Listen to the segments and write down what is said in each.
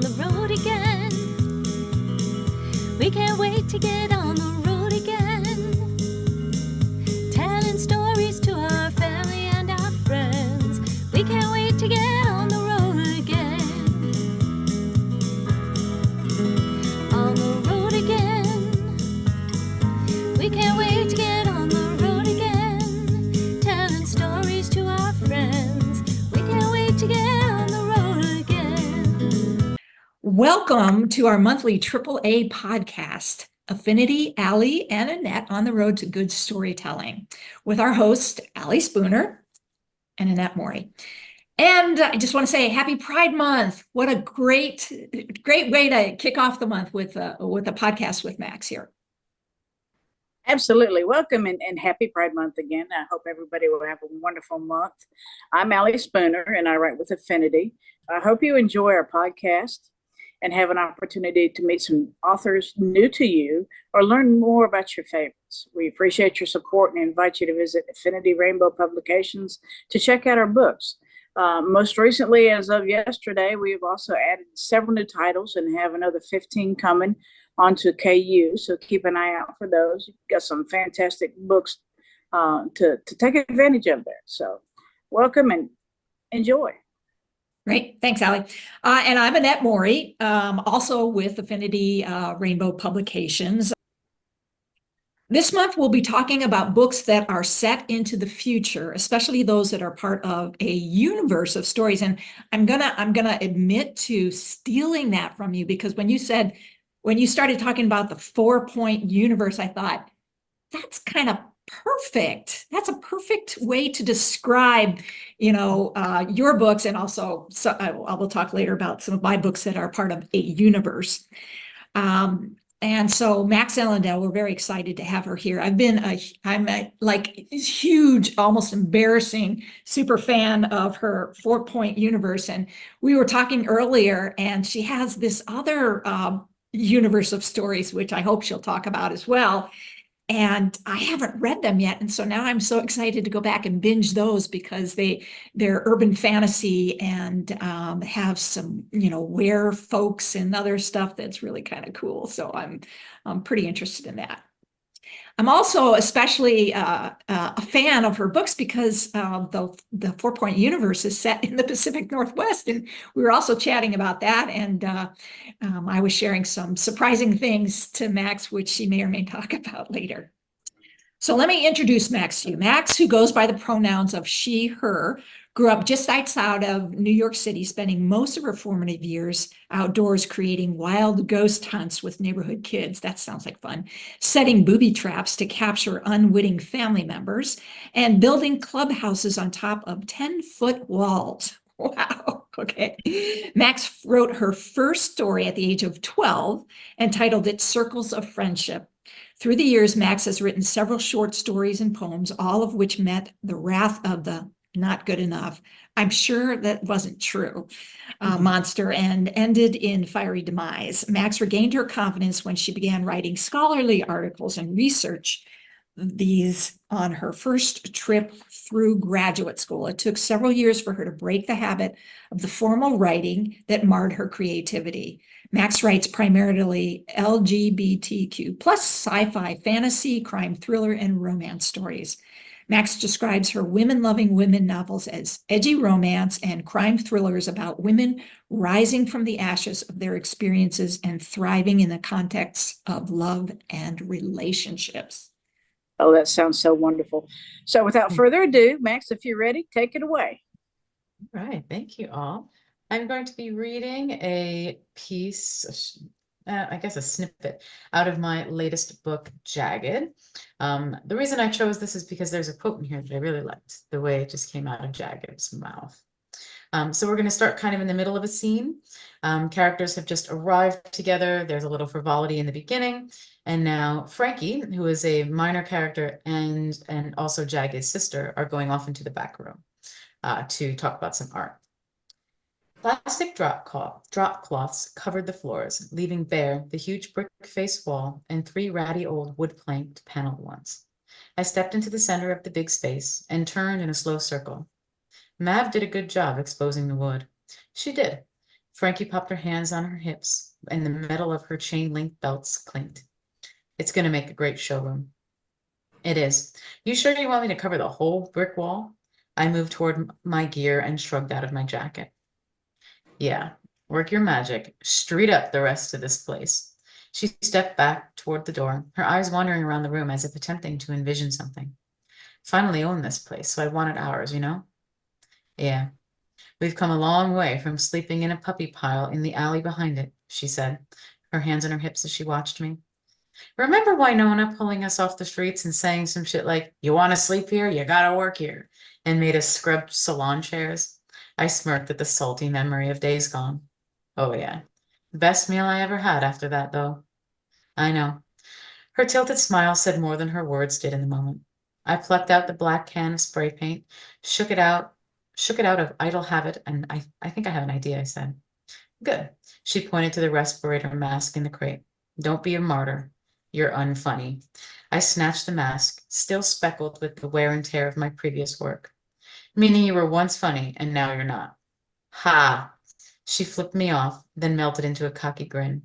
on the road again. We can't wait to get on the road again. Telling stories to our family and our friends. We can't wait to get on the road again. On the road again. We can't wait to get on the road again. Telling stories to our friends. We can't wait to get on the road again. Welcome to our monthly AAA podcast, Affinity, Allie, and Annette on the road to good storytelling, with our host, Allie Spooner and Annette Mori. And I just want to say happy Pride Month. What a great way to kick off the month with a podcast with Max here. Absolutely. Welcome and happy Pride Month again. I hope everybody will have a wonderful month. I'm Allie Spooner and I write with Affinity. I hope you enjoy our podcast and have an opportunity to meet some authors new to you or learn more about your favorites. We appreciate your support and invite you to visit Affinity Rainbow Publications to check out our books. Most recently, as of yesterday, we have also added several new titles and have another 15 coming onto KU. So keep an eye out for those. You've got some fantastic books to take advantage of there. So welcome and enjoy. Great. Thanks, Allie. And I'm Annette Mori, also with Affinity Rainbow Publications. This month, we'll be talking about books that are set into the future, especially those that are part of a universe of stories. And I'm gonna admit to stealing that from you, because when you started talking about the 4-point universe, I thought that's kind of perfect. That's a perfect way to describe, your books, and also I will talk later about some of my books that are part of a universe. And so Max Ellendale, we're very excited to have her here. I'm a huge, almost embarrassing super fan of her 4-point universe. And we were talking earlier, and she has this other universe of stories, which I hope she'll talk about as well. And I haven't read them yet. And so now I'm so excited to go back and binge those, because they're urban fantasy and have some, were folks and other stuff that's really kind of cool. So I'm pretty interested in that. I'm also especially a fan of her books because the 4-point universe is set in the Pacific Northwest, and we were also chatting about that. And I was sharing some surprising things to Max, which she may or may talk about later. So let me introduce Max to you. Max, who goes by the pronouns of she, her, grew up just outside of New York City, spending most of her formative years outdoors creating wild ghost hunts with neighborhood kids. That sounds like fun. Setting booby traps to capture unwitting family members, and building clubhouses on top of 10-foot walls. Wow. Okay. Max wrote her first story at the age of 12 and titled it Circles of Friendship. Through the years, Max has written several short stories and poems, all of which met the wrath of the not good enough, I'm sure that wasn't true, monster, and ended in fiery demise. Max regained her confidence when she began writing scholarly articles and research these on her first trip through graduate school. It took several years for her to break the habit of the formal writing that marred her creativity. Max writes primarily LGBTQ plus sci-fi, fantasy, crime, thriller, and romance stories. Max describes her women-loving women novels as edgy romance and crime thrillers about women rising from the ashes of their experiences and thriving in the context of love and relationships. Oh, that sounds so wonderful. So without further ado, Max, if you're ready, take it away. All right, thank you all. I'm going to be reading a piece, I guess a snippet out of my latest book, Jagged. The reason I chose this is because there's a quote in here that I really liked, the way it just came out of Jagged's mouth. So we're going to start kind of in the middle of a scene. Characters have just arrived together. There's a little frivolity in the beginning. And now Frankie, who is a minor character and also Jagged's sister, are going off into the back room to talk about some art. Plastic drop cloths covered the floors, leaving bare the huge brick face wall and 3 ratty old wood-planked paneled ones. I stepped into the center of the big space and turned in a slow circle. Mav did a good job exposing the wood. She did. Frankie popped her hands on her hips, and the metal of her chain-link belts clinked. It's going to make a great showroom. It is. You sure you want me to cover the whole brick wall? I moved toward my gear and shrugged out of my jacket. Yeah, work your magic. Street up the rest of this place. She stepped back toward the door, her eyes wandering around the room as if attempting to envision something. Finally own this place, so I wanted ours, you know? Yeah. We've come a long way from sleeping in a puppy pile in the alley behind it, she said, her hands on her hips as she watched me. Remember Winona pulling us off the streets and saying some shit like, you want to sleep here? You gotta work here, and made us scrub salon chairs? I smirked at the salty memory of days gone. Oh, yeah. Best meal I ever had after that, though. I know. Her tilted smile said more than her words did in the moment. I plucked out the black can of spray paint, shook it out of idle habit, and I think I have an idea, I said. Good. She pointed to the respirator mask in the crate. Don't be a martyr. You're unfunny. I snatched the mask, still speckled with the wear and tear of my previous work. Meaning you were once funny, and now you're not. Ha! She flipped me off, then melted into a cocky grin.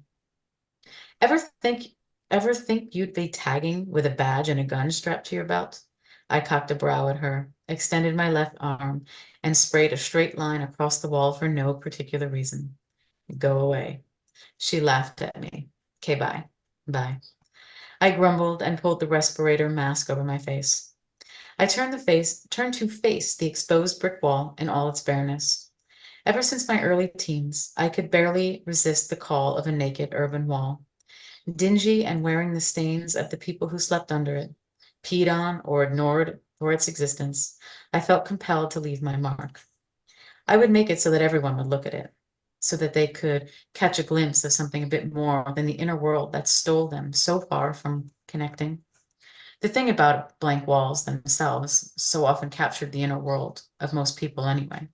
Ever think you'd be tagging with a badge and a gun strapped to your belt? I cocked a brow at her, extended my left arm, and sprayed a straight line across the wall for no particular reason. Go away. She laughed at me. Okay, bye. Bye. I grumbled and pulled the respirator mask over my face. I turned to face the exposed brick wall in all its bareness. Ever since my early teens, I could barely resist the call of a naked urban wall. Dingy and wearing the stains of the people who slept under it, peed on or ignored for its existence, I felt compelled to leave my mark. I would make it so that everyone would look at it, so that they could catch a glimpse of something a bit more than the inner world that stole them so far from connecting. The thing about blank walls themselves so often captured the inner world of most people anyway.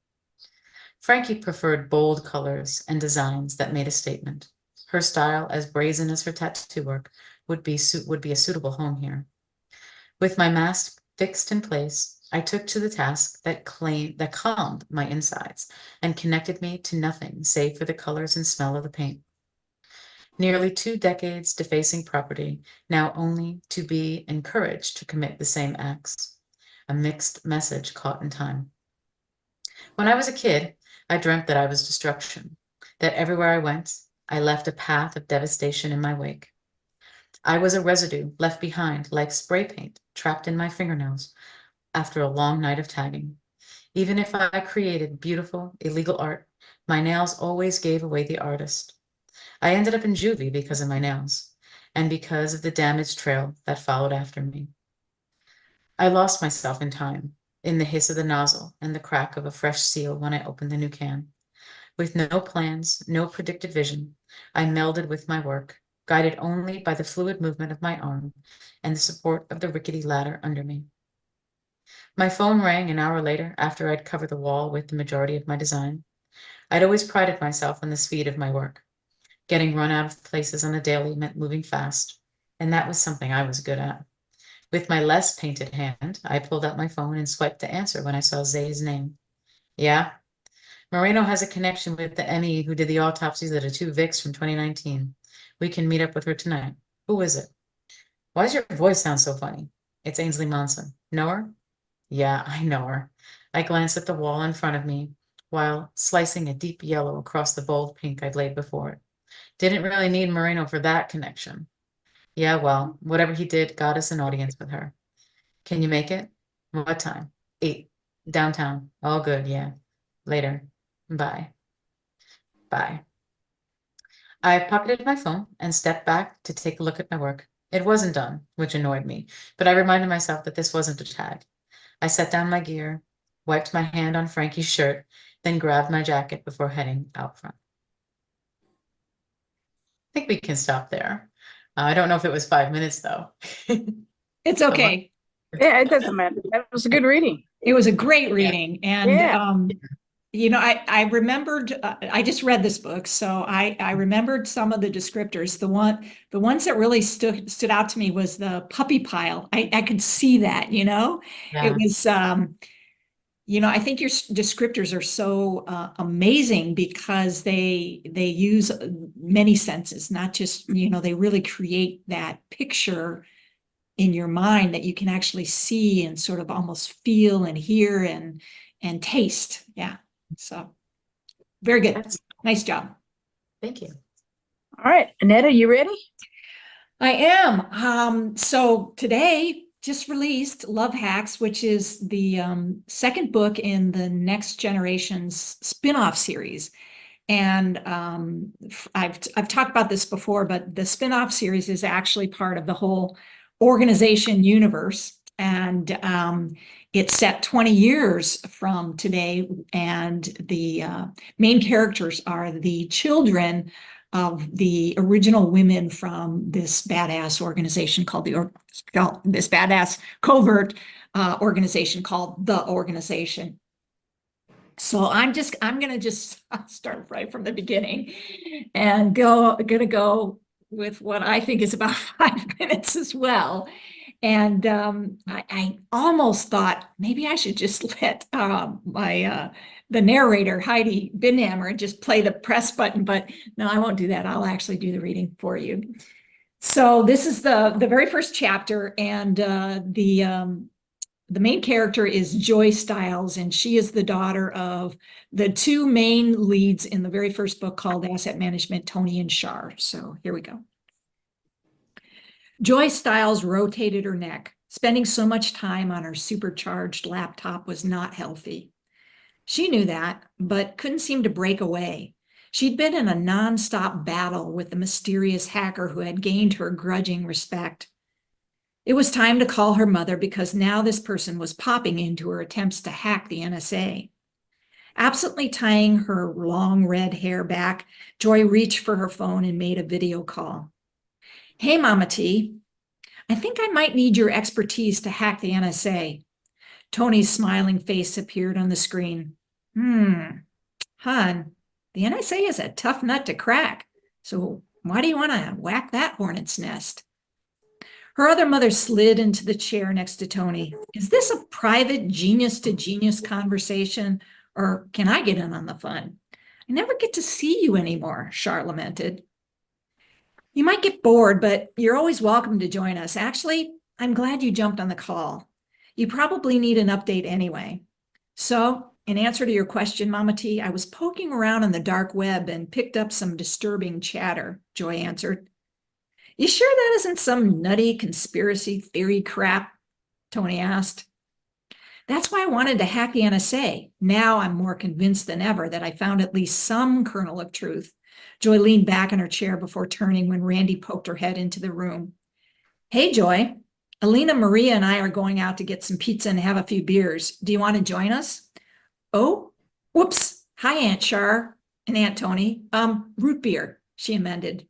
Frankie preferred bold colors and designs that made a statement. Her style, as brazen as her tattoo work, would be a suitable home here. With my mask fixed in place, I took to the task that calmed my insides and connected me to nothing save for the colors and smell of the paint. Nearly 2 decades defacing property, now only to be encouraged to commit the same acts. A mixed message caught in time. When I was a kid, I dreamt that I was destruction, that everywhere I went, I left a path of devastation in my wake. I was a residue left behind like spray paint trapped in my fingernails after a long night of tagging. Even if I created beautiful, illegal art, my nails always gave away the artist. I ended up in juvie because of my nails, and because of the damaged trail that followed after me. I lost myself in time, in the hiss of the nozzle and the crack of a fresh seal when I opened the new can. With no plans, no predicted vision, I melded with my work, guided only by the fluid movement of my arm and the support of the rickety ladder under me. My phone rang an hour later after I'd covered the wall with the majority of my design. I'd always prided myself on the speed of my work. Getting run out of places on the daily meant moving fast, and that was something I was good at. With my less painted hand, I pulled out my phone and swiped to answer when I saw Zay's name. Yeah? Moreno has a connection with the ME who did the autopsies of the 2 Vicks from 2019. We can meet up with her tonight. Who is it? Why does your voice sound so funny? It's Ainsley Monson. Know her? Yeah, I know her. I glanced at the wall in front of me while slicing a deep yellow across the bold pink I'd laid before it. Didn't really need Moreno for that connection. Yeah, well, whatever he did got us an audience with her. Can you make it? What time? 8. Downtown. All good, yeah. Later. Bye. Bye. I pocketed my phone and stepped back to take a look at my work. It wasn't done, which annoyed me, but I reminded myself that this wasn't a tag. I set down my gear, wiped my hand on Frankie's shirt, then grabbed my jacket before heading out front. I think we can stop there. I don't know if it was 5 minutes, though. It's okay. Yeah, it doesn't matter. That was a good reading. It was a great reading. And, Yeah. I remembered, I just read this book, so I remembered some of the descriptors. The ones that really stood out to me was the puppy pile. I could see that, Yeah. it was, I think your descriptors are so amazing because they use many senses, not just, they really create that picture in your mind that you can actually see and sort of almost feel and hear and taste. Yeah. So very good. That's, Nice job. thank you. All right, Annette, are you ready? I am. So today just released Love Hacks, which is the second book in the Next Generation's spin-off series. And I've talked about this before, but the spin-off series is actually part of the whole organization universe. And it's set 20 years from today. And the main characters are the children of the original women from this badass organization called this badass covert organization called The Organization. So I'm going to just start right from the beginning and gonna go with what I think is about 5 minutes as well. And I almost thought maybe I should just let the narrator, Heidi Binhammer, just play the press button, but no, I won't do that. I'll actually do the reading for you. So this is the very first chapter, and the main character is Joy Stiles, and she is the daughter of the two main leads in the very first book called Asset Management, Tony and Shar. So here we go. Joy Stiles rotated her neck. Spending so much time on her supercharged laptop was not healthy. She knew that, but couldn't seem to break away. She'd been in a nonstop battle with the mysterious hacker who had gained her grudging respect. It was time to call her mother because now this person was popping into her attempts to hack the NSA. Absently tying her long red hair back, Joy reached for her phone and made a video call. Hey, Mama T, I think I might need your expertise to hack the NSA. Tony's smiling face appeared on the screen. Hon, the NSA is a tough nut to crack. So why do you want to whack that hornet's nest? Her other mother slid into the chair next to Tony. Is this a private genius to genius conversation, or can I get in on the fun? I never get to see you anymore, Char lamented. You might get bored, but you're always welcome to join us. Actually, I'm glad you jumped on the call. You probably need an update anyway. So, in answer to your question, Mama T, I was poking around on the dark web and picked up some disturbing chatter, Joy answered. You sure that isn't some nutty conspiracy theory crap? Tony asked. That's why I wanted to hack the NSA. Now I'm more convinced than ever that I found at least some kernel of truth. Joy leaned back in her chair before turning when Randy poked her head into the room. Hey, Joy. Alina, Maria, and I are going out to get some pizza and have a few beers. Do you want to join us? Oh, whoops. Hi, Aunt Char and Aunt Tony. Root beer, she amended.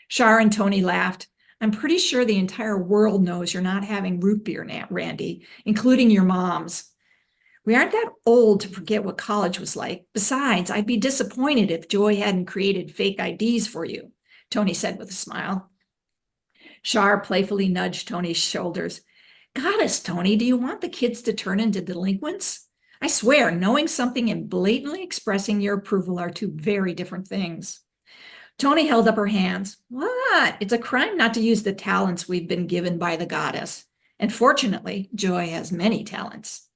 Char and Tony laughed. I'm pretty sure the entire world knows you're not having root beer, Randy, including your moms. We aren't that old to forget what college was like. Besides, I'd be disappointed if Joy hadn't created fake IDs for you, Tony said with a smile. Char playfully nudged Tony's shoulders. Goddess, Tony, do you want the kids to turn into delinquents? I swear, knowing something and blatantly expressing your approval are two very different things. Tony held up her hands. What? It's a crime not to use the talents we've been given by the goddess. And fortunately, Joy has many talents.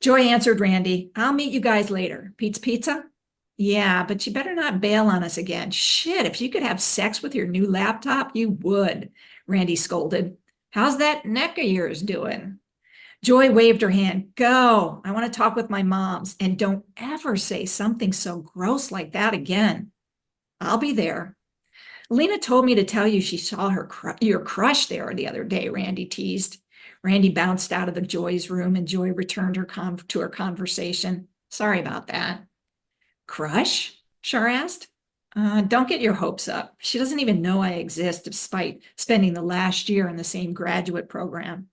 Joy answered Randy, I'll meet you guys later. Pete's Pizza? Yeah, but you better not bail on us again. Shit, if you could have sex with your new laptop, you would, Randy scolded. How's that neck of yours doing? Joy waved her hand. Go. I want to talk with my moms. And don't ever say something so gross like that again. I'll be there. Lena told me to tell you she saw your crush there the other day, Randy teased. Randy bounced out of the Joy's room and Joy returned to her conversation. Sorry about that. Crush? Char asked. Don't get your hopes up. She doesn't even know I exist despite spending the last year in the same graduate program.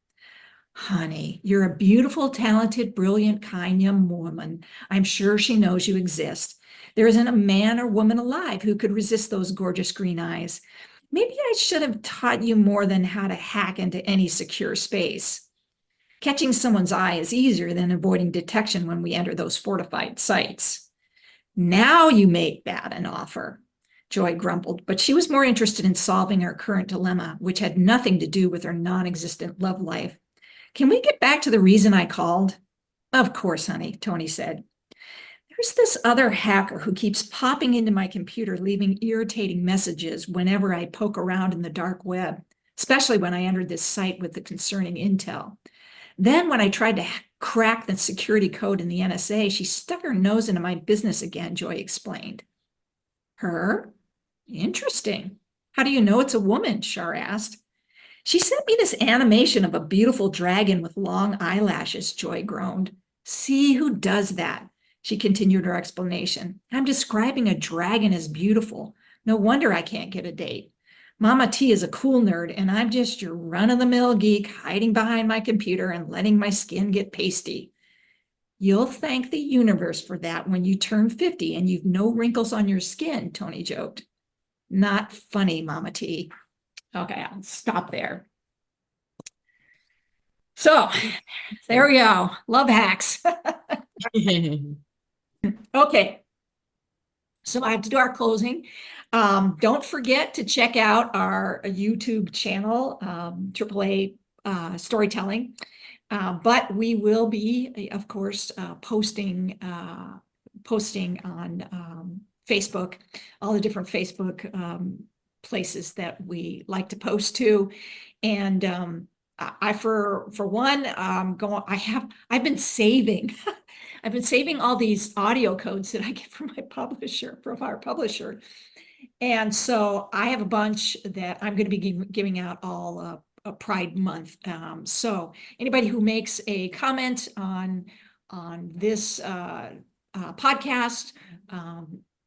Honey, you're a beautiful, talented, brilliant, kind young woman. I'm sure she knows you exist. There isn't a man or woman alive who could resist those gorgeous green eyes. Maybe I should have taught you more than how to hack into any secure space. Catching someone's eye is easier than avoiding detection when we enter those fortified sites. Now you make that an offer, Joy grumbled, but she was more interested in solving her current dilemma, which had nothing to do with her non-existent love life. Can we get back to the reason I called? Of course, honey, Tony said. There's this other hacker who keeps popping into my computer, leaving irritating messages whenever I poke around in the dark web, especially when I entered this site with the concerning intel. Then when I tried to crack the security code in the NSA, she stuck her nose into my business again, Joy explained. Her? Interesting. How do you know it's a woman? Shar asked. She sent me this animation of a beautiful dragon with long eyelashes, Joy groaned. See who does that? She continued her explanation. I'm describing a dragon as beautiful. No wonder I can't get a date. Mama T is a cool nerd, and I'm just your run-of-the-mill geek hiding behind my computer and letting my skin get pasty. You'll thank the universe for that when you turn 50 and you've no wrinkles on your skin, Tony joked. Not funny, Mama T. Okay, I'll stop there. So there we go. Love hacks. Okay. So I have to do our closing. Don't forget to check out our YouTube channel, AAA Storytelling. But we will be, of course, posting on Facebook, all the different Facebook places that we like to post to. And I, for one, I've been saving. I've been saving all these audio codes that I get from my publisher, from our publisher. And so I have a bunch that I'm going to be giving out all Pride Month. So anybody who makes a comment on this podcast,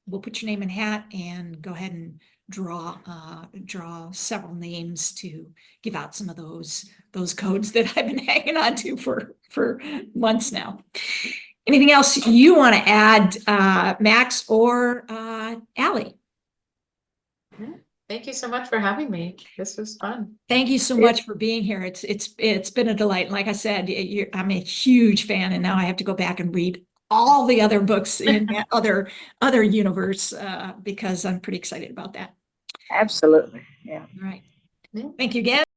we'll put your name in hat and go ahead and draw several names to give out some of those codes that I've been hanging on to for months now. Anything else you want to add, Max or Allie? Thank you so much for having me. This was fun. Thank you so much for being here. It's been a delight. Like I said, I'm a huge fan, and now I have to go back and read all the other books in that other universe because I'm pretty excited about that. Absolutely. Yeah. All right. Thank you again.